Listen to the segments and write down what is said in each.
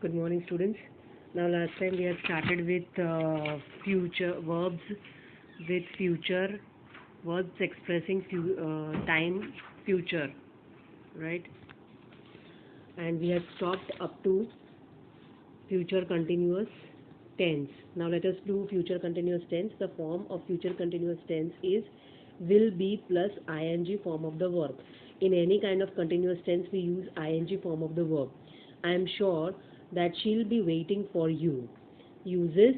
Good morning, students. Now, last time we had started with future verbs, with future verbs expressing time, future, right? And we had stopped up to future continuous tense. Now, let us do future continuous tense. The form of future continuous tense is will be plus ing form of the verb. In any kind of continuous tense, we use ing form of the verb. I am sure that she'll be waiting for you. Uses.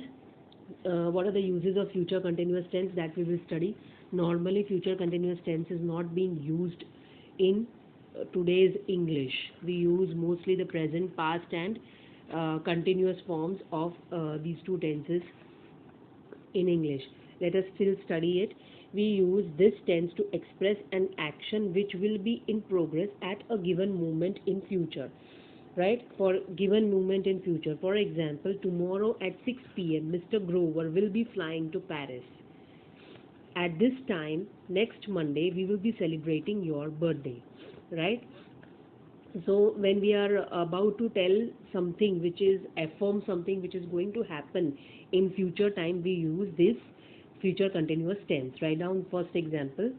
What are the uses of future continuous tense that we will study? Normally, future continuous tense is not being used in today's English. We use mostly the present, past, and continuous forms of these two tenses in English. Let us still study it. We use this tense to express an action which will be in progress at a given moment in future. Right? For given moment in future. For example, tomorrow at 6 p.m. Mr. Grover will be flying to Paris. At this time, next Monday, we will be celebrating your birthday. Right? So when we are about to tell something which is affirm something which is going to happen in future time, we use this future continuous tense. Write down first example.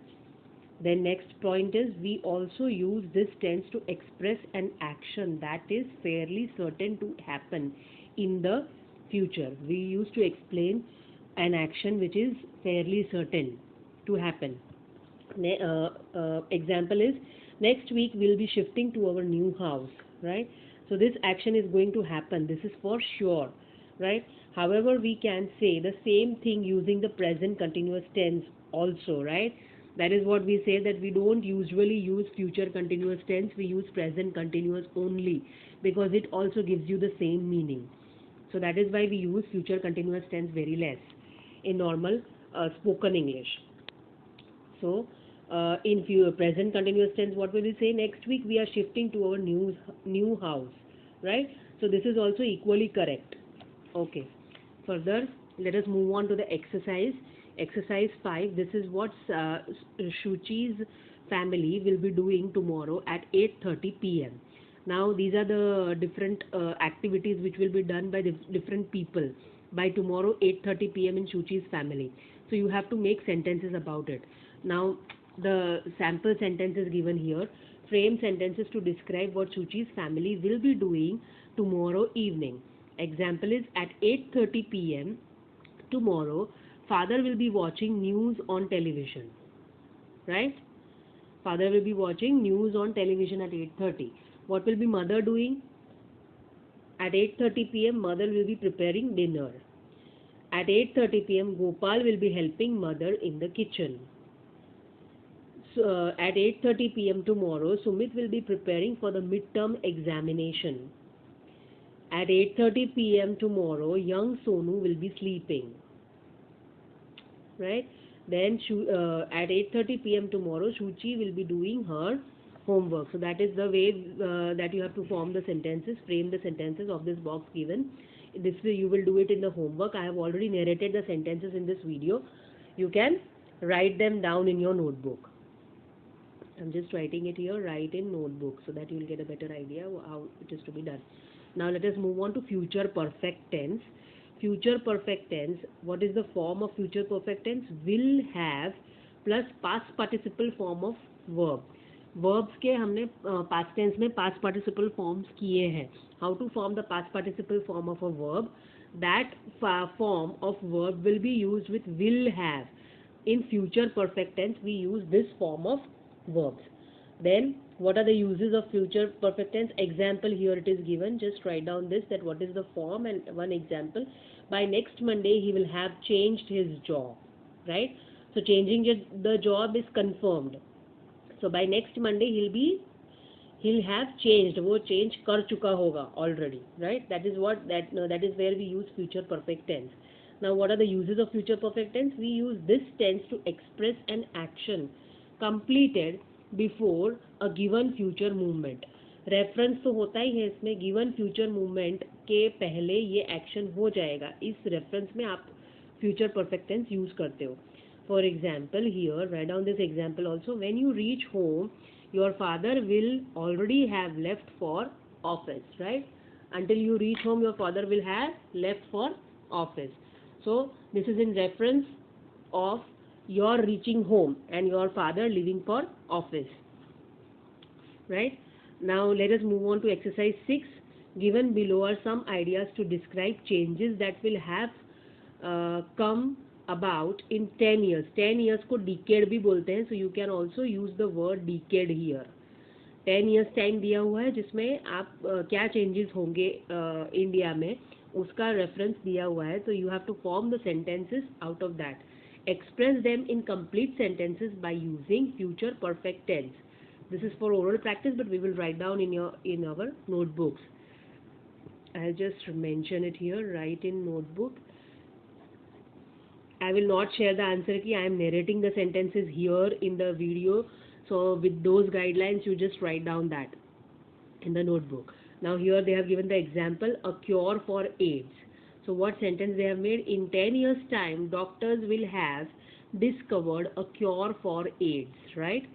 Then next point is we also use this tense to express an action that is fairly certain to happen in the future. We use to explain an action which is fairly certain to happen. Example is next week we'll be shifting to our new house, right? So this action is going to happen. This is for sure, right? However, we can say the same thing using the present continuous tense also, right? That is what we say, that we don't usually use future continuous tense, we use present continuous only because it also gives you the same meaning. So that is why we use future continuous tense very less in normal spoken English. So in present continuous tense, what will we say? Next week we are shifting to our new house, right? So this is also equally correct. Okay. Further, let us move on to the exercise. Exercise 5. This is what Shuchi's family will be doing tomorrow at 8:30 p.m. Now, these are the different activities which will be done by the different people by tomorrow 8:30 p.m. in Shuchi's family. So you have to make sentences about it. Now, the sample sentence is given here. Frame sentences to describe what Shuchi's family will be doing tomorrow evening. Example is at 8:30 p.m. tomorrow, father will be watching news on television, right? Father will be watching news on television at 8:30. What will be mother doing? At 8:30 p.m. mother will be preparing dinner. At 8:30 p.m. Gopal will be helping mother in the kitchen. So, at 8:30 p.m. tomorrow, Sumit will be preparing for the midterm examination. At 8:30 p.m. tomorrow, young Sonu will be sleeping. Right? Then at 8:30 p.m. tomorrow, Shuchi will be doing her homework. So that is the way that you have to form the sentences, frame the sentences of this box given. This way you will do it in the homework. I have already narrated the sentences in this video. You can write them down in your notebook. I'm just writing it here, write in notebook so that you will get a better idea how it is to be done. Now let us move on to future perfect tense. Future perfect tense, what is the form of future perfect tense? Will have plus past participle form of verb. Verbs के हमने past tense में past participle forms किए हैं. How to form the past participle form of a verb? That form of verb will be used with will have. In future perfect tense, we use this form of verbs. Then what are the uses of future perfect tense? Example here it is given. Just write down this, that what is the form and one example. By next Monday he will have changed his job, right? So changing the job is confirmed. So by next Monday he'll have changed. वो change कर चुका होगा already, right? That is where we use future perfect tense. Now what are the uses of future perfect tense? We use this tense to express an action completed before a given future movement. Reference तो होता ही है इसमें, given future movement के पहले ये action हो जाएगा. इस रेफरेंस में आप फ्यूचर परफेक्ट टेंस यूज करते हो. For example here write down this example also. When you reach home your father will already have left for office, right? Until you reach home, your father will have left for office. So this is in reference of your reaching home and your father leaving for office. Right? Now let us move on to exercise 6. Given below are some ideas to describe changes that will have come about in 10 years. 10 years को decade भी बोलते हैं, so you can also use the word decade here. 10 years time दिया हुआ है जिसमें आप क्या चेंजेस होंगे इंडिया में उसका रेफरेंस दिया हुआ है. तो you have to form the sentences out of that. Express them in complete sentences by using future perfect tense. This is for oral practice, but we will write down in our notebooks. I'll just mention it here. Write in notebook. I will not share the answer key. I am narrating the sentences here in the video. So with those guidelines, you just write down that in the notebook. Now here they have given the example, a cure for AIDS. So what sentence they have made? In 10 years time, doctors will have discovered a cure for AIDS, right?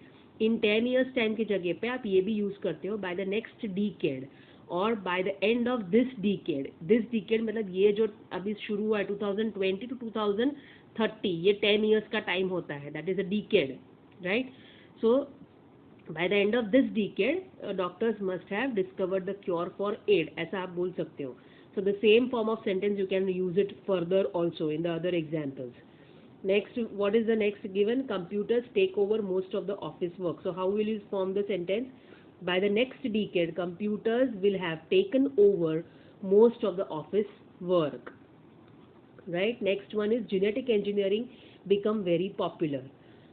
In 10 years time की जगह पे आप ये भी use करते हो by the next decade और by the end of this decade. This decade मतलब ये जो अभी शुरू हुआ है 2020 to 2030, ये 10 years का टाइम होता है. That is a decade, right? So by the end of this decade, doctors must have discovered the cure for AIDS. ऐसा आप बोल सकते हो. So the same form of sentence you can use it further also in the other examples. Next, what is the next given? Computers take over most of the office work. So how will you form the sentence? By the next decade, computers will have taken over most of the office work. Right? Next one is genetic engineering become very popular.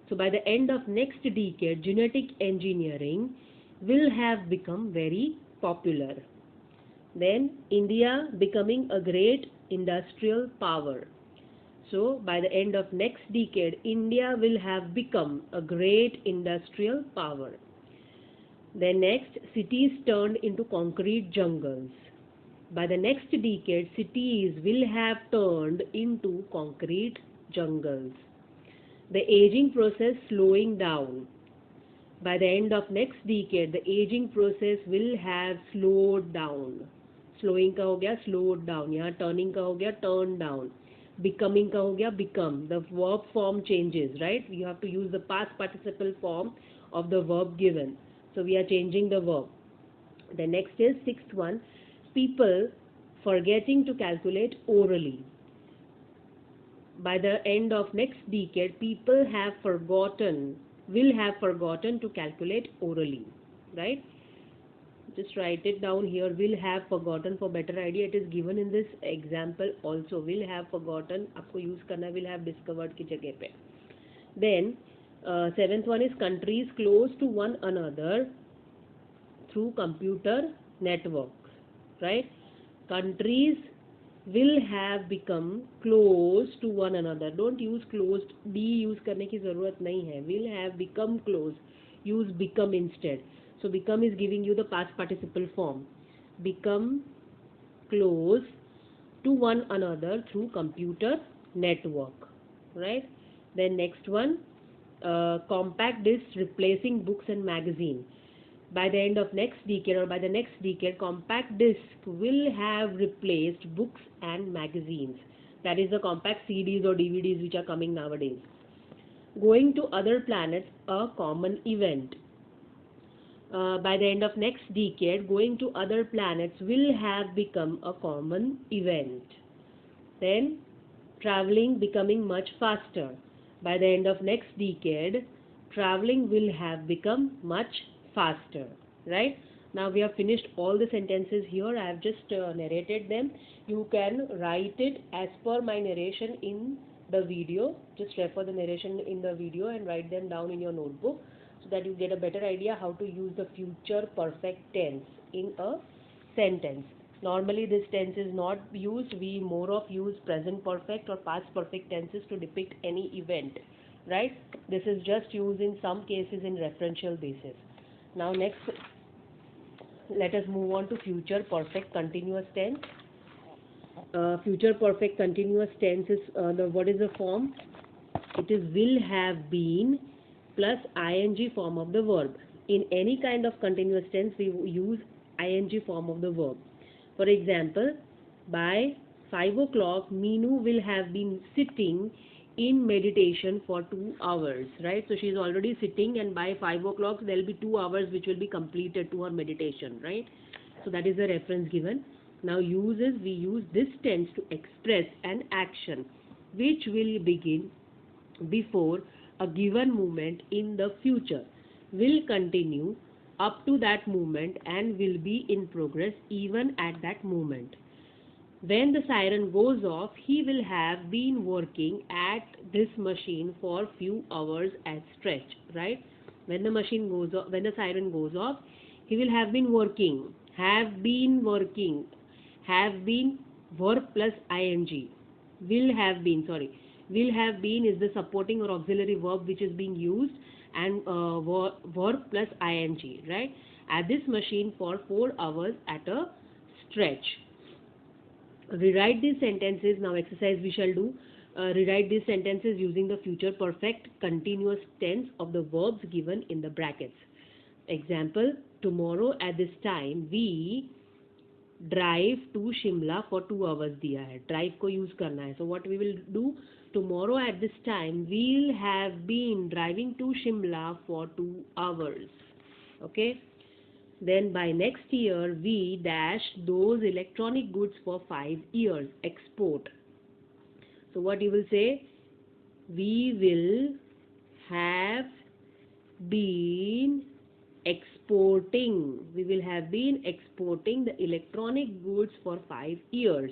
So by the end of next decade, genetic engineering will have become very popular. Then India becoming a great industrial power. So by the end of next decade, India will have become a great industrial power. Then next, cities turned into concrete jungles. By the next decade, cities will have turned into concrete jungles. The aging process slowing down. By the end of next decade, the aging process will have slowed down. Slowing का हो गया slowed down. यहाँ turning का हो गया turned down. Becoming का हो गया become. The verb form changes, right? You have to use the past participle form of the verb given. So we are changing the verb. The next is sixth one. People forgetting to calculate orally. By the end of next decade, people will have forgotten to calculate orally, right? Just write it down here. Will have forgotten for better idea. It is given in this example also. Will have forgotten. आपको use करना will have discovered की जगह पे. Then seventh one is countries close to one another through computer network, right? Countries will have become close to one another. Don't use closed. B use करने की ज़रूरत नहीं है. Will have become close. Use become instead. So become is giving you the past participle form. Become close to one another through computer network, right? Then next one, compact discs replacing books and magazine. By the end of next decade or by the next decade, compact disc will have replaced books and magazines. That is the compact CDs or DVDs which are coming nowadays. Going to other planets, a common event. By the end of next decade, going to other planets will have become a common event. Then, traveling becoming much faster. By the end of next decade, traveling will have become much faster, right? Now we have finished all the sentences here. I have just narrated them. You can write it as per my narration in the video. Just refer the narration in the video and write them down in your notebook, so that you get a better idea how to use the future perfect tense in a sentence. Normally this tense is not used. We more of use present perfect or past perfect tenses to depict any event, right? This is just used in some cases in referential basis. Now next, let us move on to future perfect continuous tense. Future perfect continuous tense is what is the form? It is will have been plus ing form of the verb. In any kind of continuous tense, we use ing form of the verb. For example, by 5 o'clock, Meenu will have been sitting in meditation for 2 hours, right? So she is already sitting, and by 5 o'clock, there will be 2 hours which will be completed to her meditation, right? So that is the reference given. Now we use this tense to express an action which will begin before a given moment in the future, will continue up to that moment, and will be in progress even at that moment. When the siren goes off, he will have been working at this machine for few hours at stretch, right? When the machine goes off, when the siren goes off, he will have been working. Have been verb plus ing. Will have been is the supporting or auxiliary verb which is being used, and verb plus ing, right? At this machine for 4 hours at a stretch. Rewrite these sentences. Now exercise we shall do. Rewrite these sentences using the future perfect continuous tense of the verbs given in the brackets. Example, tomorrow at this time we drive to Shimla for 2 hours दिया है. Drive को use करना है. So what we will do? Tomorrow at this time we'll have been driving to Shimla for 2 hours. Okay. Then by next year, we dash those electronic goods for 5 years. Export. So what you will say? We will have been exporting. We will have been exporting the electronic goods for 5 years.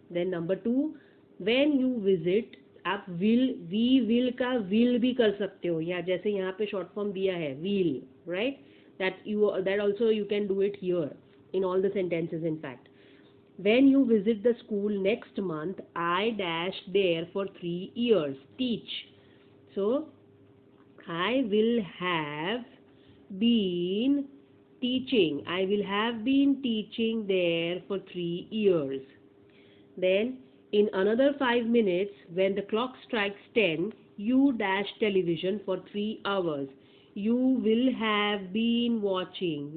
Then number 2, when you visit, आप we will का will भी कर सकते हो, या जैसे यहाँ पे short form दिया है will, right? That also you can do it here in all the sentences. In fact, when you visit the school next month, I dash there for 3 years. Teach. So I will have been teaching. I will have been teaching there for 3 years. Then in another 5 minutes, when the clock strikes 10, you dash television for 3 hours. You will have been watching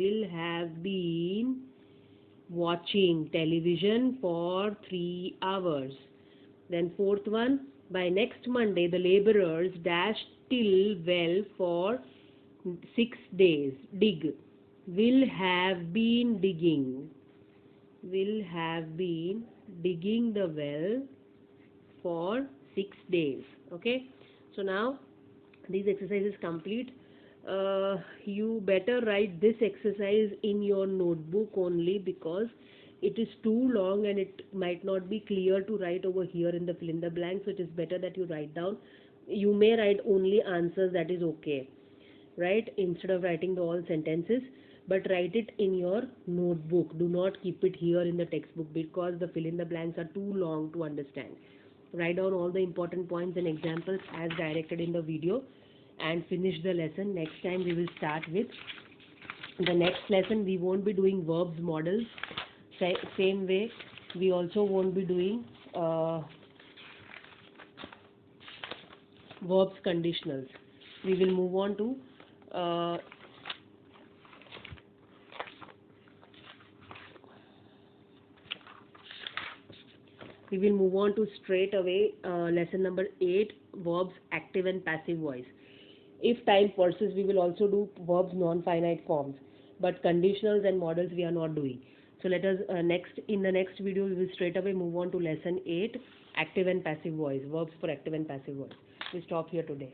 television for 3 hours. Then fourth one, by next Monday the laborers dash till well for 6 days. Dig. Will have been digging the well for 6 days. Okay. So now these exercises complete. You better write this exercise in your notebook only, because it is too long and it might not be clear to write over here in the fill in the blank. So it is better that you write down. You may write only answers, that is okay, right? Instead of writing the all sentences, but write it in your notebook. Do not keep it here in the textbook, because the fill in the blanks are too long to understand. Write down all the important points and examples as directed in the video, and finish the lesson. Next time we will start with the next lesson. We won't be doing verbs models. Same way, we also won't be doing verbs conditionals. We will move on to straight away lesson number 8, verbs active and passive voice. If time persists, we will also do verbs non-finite forms, but conditionals and models we are not doing. So let us in the next video we will straight away move on to lesson 8, active and passive voice, verbs for active and passive voice. We stop here today.